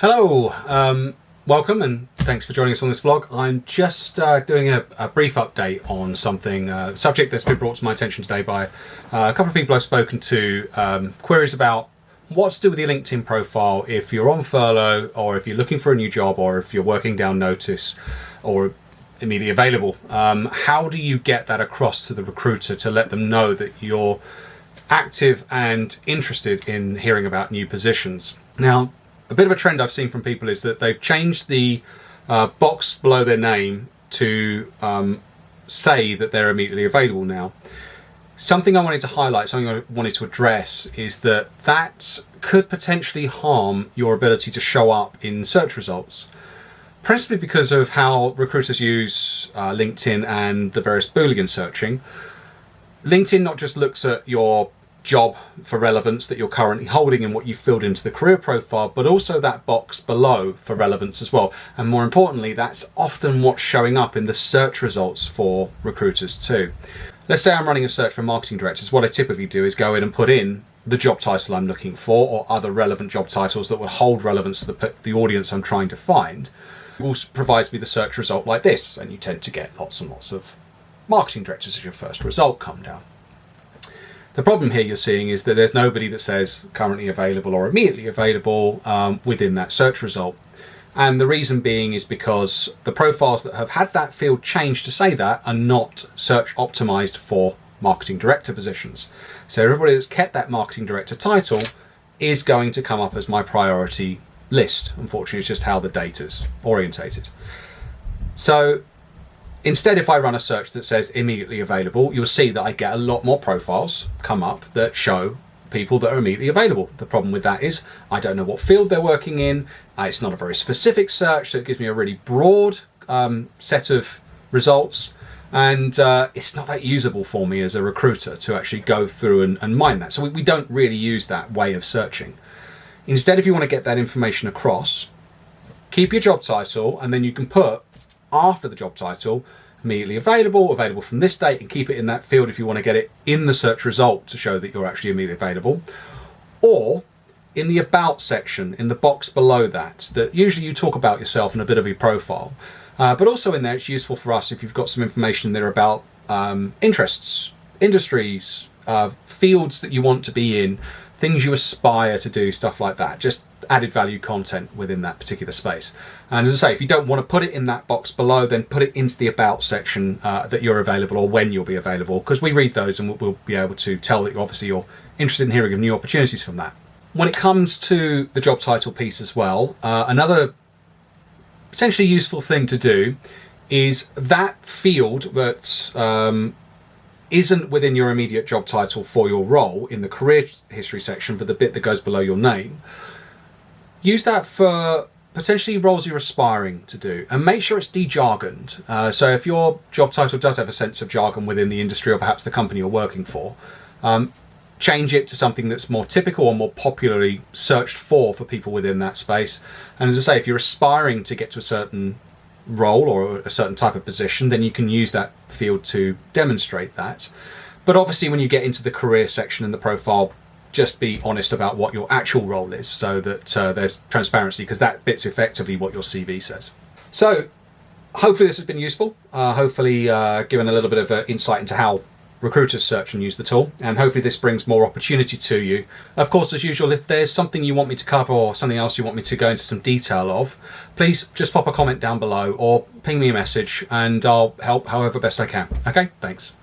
Hello, welcome and thanks for joining us on this vlog. I'm just doing a brief update on something, subject that's been brought to my attention today by a couple of people I've spoken to, queries about what to do with your LinkedIn profile if you're on furlough or if you're looking for a new job or if you're working down notice or immediately available. How do you get that across to the recruiter to let them know that you're active and interested in hearing about new positions? Now, a bit of a trend I've seen from people is that they've changed the box below their name to say that they're immediately available now. Something I wanted to highlight, something I wanted to address, is that could potentially harm your ability to show up in search results, principally because of how recruiters use LinkedIn and the various Boolean searching. LinkedIn not just looks at your job for relevance that you're currently holding and what you've filled into the career profile, but also that box below for relevance as well. And more importantly, that's often what's showing up in the search results for recruiters too. Let's say I'm running a search for marketing directors. What I typically do is go in and put in the job title I'm looking for or other relevant job titles that will hold relevance to the audience I'm trying to find. It also provides me the search result like this, and you tend to get lots and lots of marketing directors as your first result come down. The problem here you're seeing is that there's nobody that says currently available or immediately available within that search result. And the reason being is because the profiles that have had that field changed to say that are not search optimized for marketing director positions. So everybody that's kept that marketing director title is going to come up as my priority list. Unfortunately, it's just how the data's orientated. So instead, if I run a search that says immediately available, you'll see that I get a lot more profiles come up that show people that are immediately available. The problem with that is I don't know what field they're working in. It's not a very specific search, so it gives me a really broad set of results. And it's not that usable for me as a recruiter to actually go through and mine that. So we don't really use that way of searching. Instead, if you want to get that information across, keep your job title, and then you can put after the job title, immediately available from this date, and keep it in that field if you want to get it in the search result to show that you're actually immediately available. Or in the about section, in the box below that usually you talk about yourself and a bit of your profile. But also in there, it's useful for us if you've got some information there about interests, industries, fields that you want to be in, things you aspire to do, stuff like that. Just added value content within that particular space. And as I say, if you don't want to put it in that box below, then put it into the about section that you're available or when you'll be available, because we read those and we'll be able to tell that obviously you're interested in hearing of new opportunities from that. When it comes to the job title piece as well, another potentially useful thing to do is that field that isn't within your immediate job title for your role in the career history section, but the bit that goes below your name, use that for potentially roles you're aspiring to do, and make sure it's de-jargoned. So if your job title does have a sense of jargon within the industry or perhaps the company you're working for, change it to something that's more typical or more popularly searched for people within that space. And as I say, if you're aspiring to get to a certain role or a certain type of position, then you can use that field to demonstrate that. But obviously when you get into the career section in the profile, just be honest about what your actual role is so that there's transparency, because that bit's effectively what your CV says. So hopefully this has been useful, hopefully given a little bit of insight into how recruiters search and use the tool, and hopefully this brings more opportunity to you. Of course, as usual, if there's something you want me to cover or something else you want me to go into some detail of, please just pop a comment down below or ping me a message and I'll help however best I can. Okay, thanks.